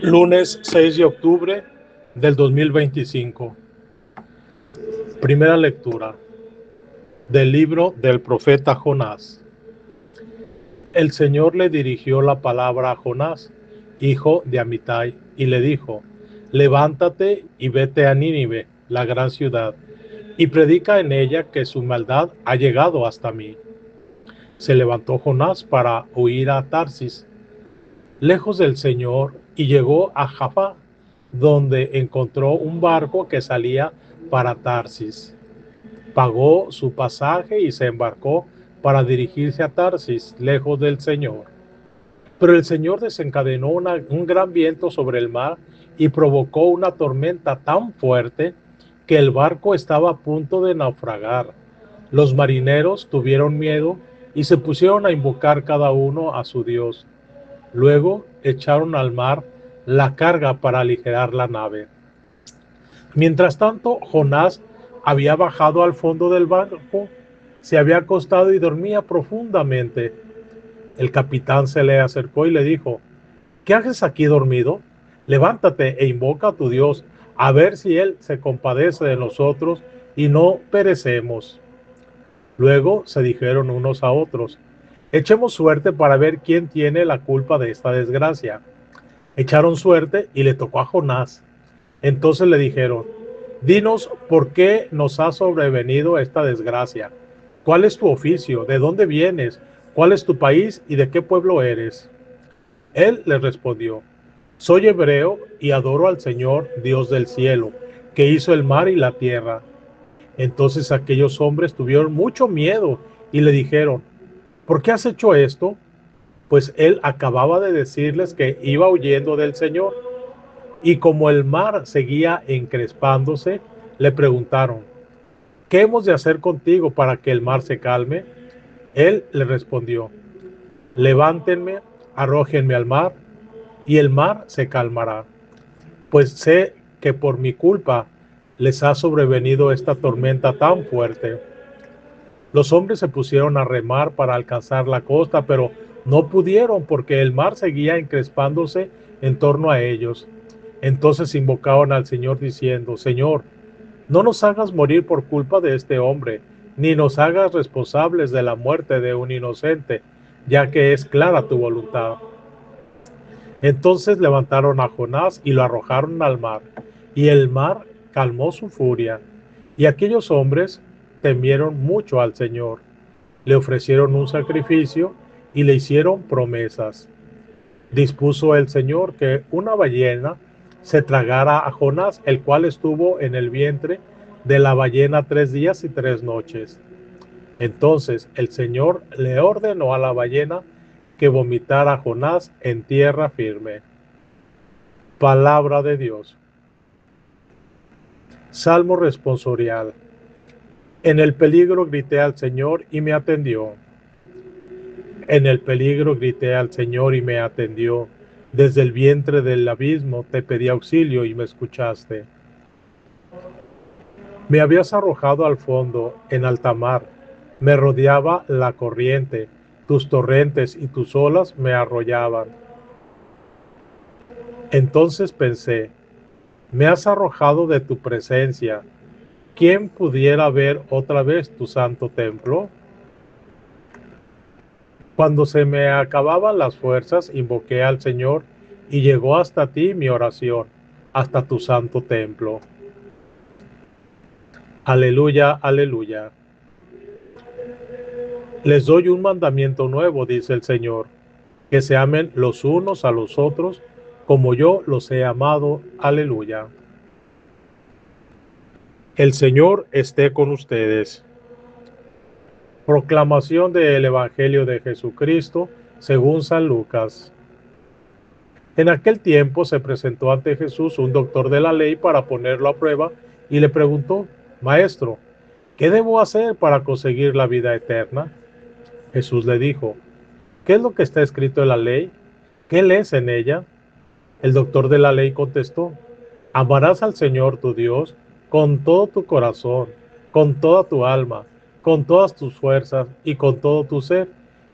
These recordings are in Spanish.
Lunes 6 de octubre del 2025. Primera lectura del libro del profeta Jonás. El Señor le dirigió la palabra a Jonás, hijo de Amitai, y le dijo: levántate y vete a Nínive, la gran ciudad, y predica en ella que su maldad ha llegado hasta mí. Se levantó Jonás para huir a Tarsis, lejos del Señor, y llegó a Jaffa, donde encontró un barco que salía para Tarsis. Pagó su pasaje y se embarcó para dirigirse a Tarsis, lejos del Señor. Pero el Señor desencadenó un gran viento sobre el mar y provocó una tormenta tan fuerte que el barco estaba a punto de naufragar. Los marineros tuvieron miedo y se pusieron a invocar cada uno a su Dios. Luego echaron al mar la carga para aligerar la nave. Mientras tanto, Jonás había bajado al fondo del barco, se había acostado y dormía profundamente. El capitán se le acercó y le dijo: ¿qué haces aquí dormido? Levántate e invoca a tu Dios, a ver si él se compadece de nosotros y no perecemos. Luego se dijeron unos a otros: echemos suerte para ver quién tiene la culpa de esta desgracia. Echaron suerte y le tocó a Jonás. Entonces le dijeron: dinos por qué nos ha sobrevenido esta desgracia. ¿Cuál es tu oficio? ¿De dónde vienes? ¿Cuál es tu país y de qué pueblo eres? Él les respondió: soy hebreo y adoro al Señor, Dios del cielo, que hizo el mar y la tierra. Entonces aquellos hombres tuvieron mucho miedo y le dijeron: ¿por qué has hecho esto? Pues él acababa de decirles que iba huyendo del Señor. Y como el mar seguía encrespándose, le preguntaron: ¿qué hemos de hacer contigo para que el mar se calme? Él le respondió: levántenme, arrójenme al mar, y el mar se calmará. Pues sé que por mi culpa les ha sobrevenido esta tormenta tan fuerte. Los hombres se pusieron a remar para alcanzar la costa, pero no pudieron porque el mar seguía encrespándose en torno a ellos. Entonces invocaron al Señor diciendo: Señor, no nos hagas morir por culpa de este hombre, ni nos hagas responsables de la muerte de un inocente, ya que es clara tu voluntad. Entonces levantaron a Jonás y lo arrojaron al mar, y el mar calmó su furia. Y aquellos hombres temieron mucho al Señor, le ofrecieron un sacrificio y le hicieron promesas. Dispuso el Señor que una ballena se tragara a Jonás, el cual estuvo en el vientre de la ballena 3 días y 3 noches. Entonces el Señor le ordenó a la ballena que vomitara a Jonás en tierra firme. Palabra de Dios. Salmo responsorial. En el peligro grité al Señor y me atendió. En el peligro grité al Señor y me atendió. Desde el vientre del abismo te pedí auxilio y me escuchaste. Me habías arrojado al fondo, en alta mar. Me rodeaba la corriente. Tus torrentes y tus olas me arrollaban. Entonces pensé: me has arrojado de tu presencia. ¿Quién pudiera ver otra vez tu santo templo? Cuando se me acababan las fuerzas, invoqué al Señor y llegó hasta ti mi oración, hasta tu santo templo. Aleluya, aleluya. Les doy un mandamiento nuevo, dice el Señor, que se amen los unos a los otros como yo los he amado. Aleluya. El Señor esté con ustedes. Proclamación del Evangelio de Jesucristo según San Lucas. En aquel tiempo se presentó ante Jesús un doctor de la ley para ponerlo a prueba y le preguntó: Maestro, ¿qué debo hacer para conseguir la vida eterna? Jesús le dijo: ¿qué es lo que está escrito en la ley? ¿Qué lees en ella? El doctor de la ley contestó: amarás al Señor tu Dios con todo tu corazón, con toda tu alma, con todas tus fuerzas y con todo tu ser,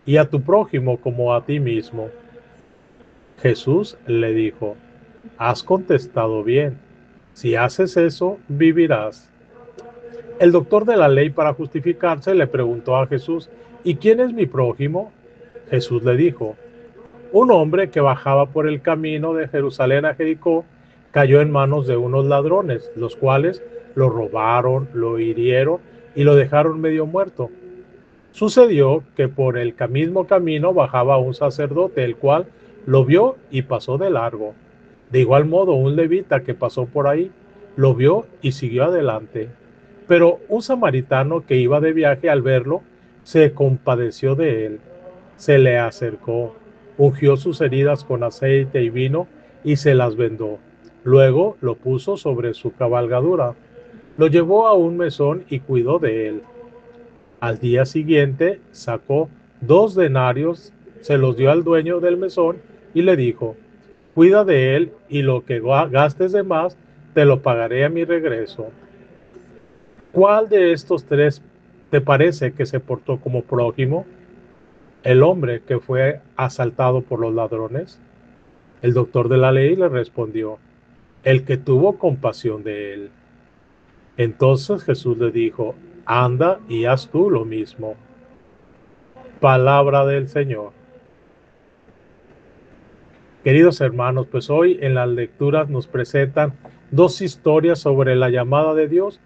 y a tu prójimo como a ti mismo. Jesús le dijo: has contestado bien. Si haces eso, vivirás. El doctor de la ley, para justificarse, le preguntó a Jesús: ¿y quién es mi prójimo? Jesús le dijo: un hombre que bajaba por el camino de Jerusalén a Jericó cayó en manos de unos ladrones, los cuales lo robaron, lo hirieron y lo dejaron medio muerto. Sucedió que por el mismo camino bajaba un sacerdote, el cual lo vio y pasó de largo. De igual modo, un levita que pasó por ahí lo vio y siguió adelante. Pero un samaritano que iba de viaje, al verlo, se compadeció de él. Se le acercó, ungió sus heridas con aceite y vino y se las vendó. Luego lo puso sobre su cabalgadura, lo llevó a un mesón y cuidó de él. Al día siguiente sacó 2 denarios, se los dio al dueño del mesón y le dijo: cuida de él y lo que gastes de más te lo pagaré a mi regreso. ¿Cuál de estos tres te parece que se portó como prójimo? ¿El hombre que fue asaltado por los ladrones? El doctor de la ley le respondió: el que tuvo compasión de él. Entonces Jesús le dijo: anda y haz tú lo mismo. Palabra del Señor. Queridos hermanos, pues hoy en las lecturas nos presentan 2 historias sobre la llamada de Dios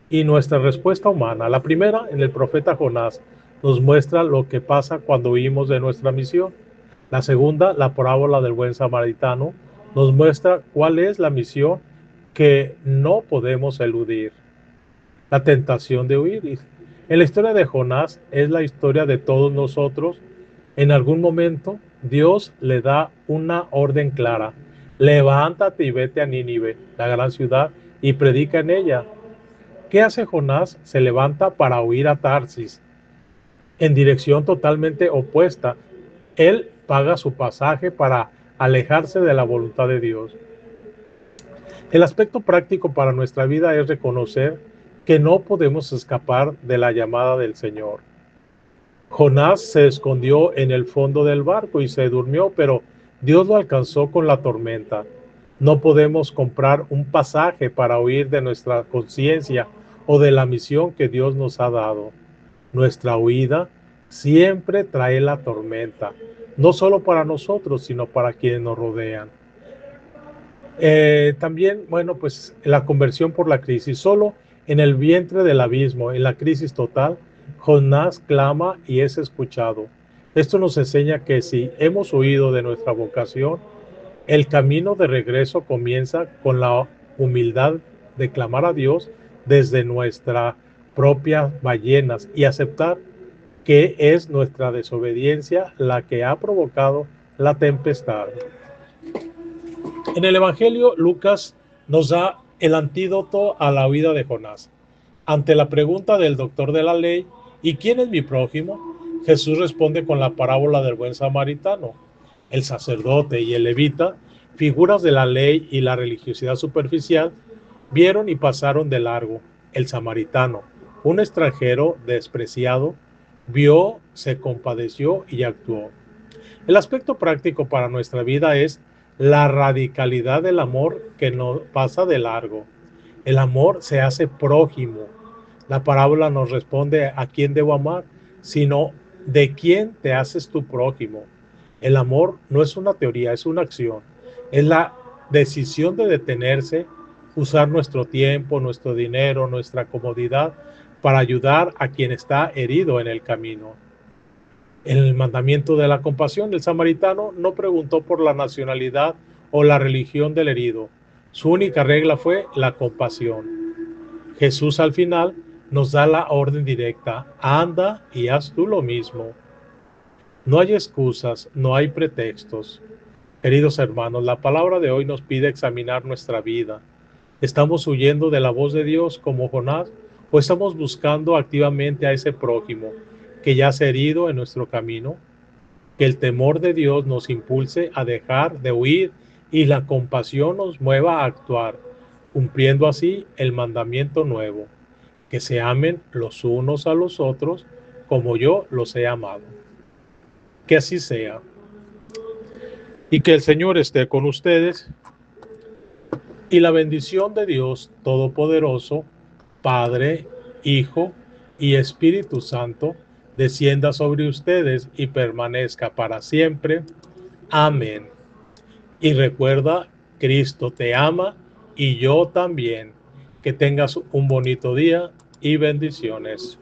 y nuestra respuesta humana. La primera, en el profeta Jonás, nos muestra lo que pasa cuando huimos de nuestra misión. La segunda, la parábola del buen samaritano, nos muestra cuál es la misión que no podemos eludir: la tentación de huir. En la historia de Jonás es la historia de todos nosotros. En algún momento Dios le da una orden clara: levántate y vete a Nínive, la gran ciudad, y predica en ella. ¿Qué hace Jonás? Se levanta para huir a Tarsis, en dirección totalmente opuesta. Él paga su pasaje para alejarse de la voluntad de Dios. El aspecto práctico para nuestra vida es reconocer que no podemos escapar de la llamada del Señor. Jonás se escondió en el fondo del barco y se durmió, pero Dios lo alcanzó con la tormenta. No podemos comprar un pasaje para huir de nuestra conciencia o de la misión que Dios nos ha dado. Nuestra huida siempre trae la tormenta, no solo para nosotros, sino para quienes nos rodean. También, bueno, pues la conversión por la crisis. Solo en el vientre del abismo, en la crisis total, Jonás clama y es escuchado. Esto nos enseña que si hemos huido de nuestra vocación, el camino de regreso comienza con la humildad de clamar a Dios desde nuestras propias ballenas y aceptar que es nuestra desobediencia la que ha provocado la tempestad. En el Evangelio, Lucas nos da el antídoto a la huida de Jonás. Ante la pregunta del doctor de la ley: ¿y quién es mi prójimo?, Jesús responde con la parábola del buen samaritano. El sacerdote y el levita, figuras de la ley y la religiosidad superficial, vieron y pasaron de largo. El samaritano, un extranjero despreciado, vio, se compadeció y actuó. El aspecto práctico para nuestra vida es la radicalidad del amor que no pasa de largo. El amor se hace prójimo. La parábola nos responde a quién debo amar, sino de quién te haces tu prójimo. El amor no es una teoría, es una acción. Es la decisión de detenerse, usar nuestro tiempo, nuestro dinero, nuestra comodidad para ayudar a quien está herido en el camino. En el mandamiento de la compasión, el samaritano no preguntó por la nacionalidad o la religión del herido. Su única regla fue la compasión. Jesús al final nos da la orden directa: anda y haz tú lo mismo. No hay excusas, no hay pretextos. Queridos hermanos, la palabra de hoy nos pide examinar nuestra vida. ¿Estamos huyendo de la voz de Dios como Jonás o estamos buscando activamente a ese prójimo que yace herido en nuestro camino? Que el temor de Dios nos impulse a dejar de huir y la compasión nos mueva a actuar, cumpliendo así el mandamiento nuevo: que se amen los unos a los otros como yo los he amado. Que así sea. y que el Señor esté con ustedes y la bendición de Dios Todopoderoso, Padre, Hijo y Espíritu Santo, descienda sobre ustedes y permanezca para siempre. Amén. Y recuerda, Cristo te ama y yo también. Que tengas un bonito día y bendiciones.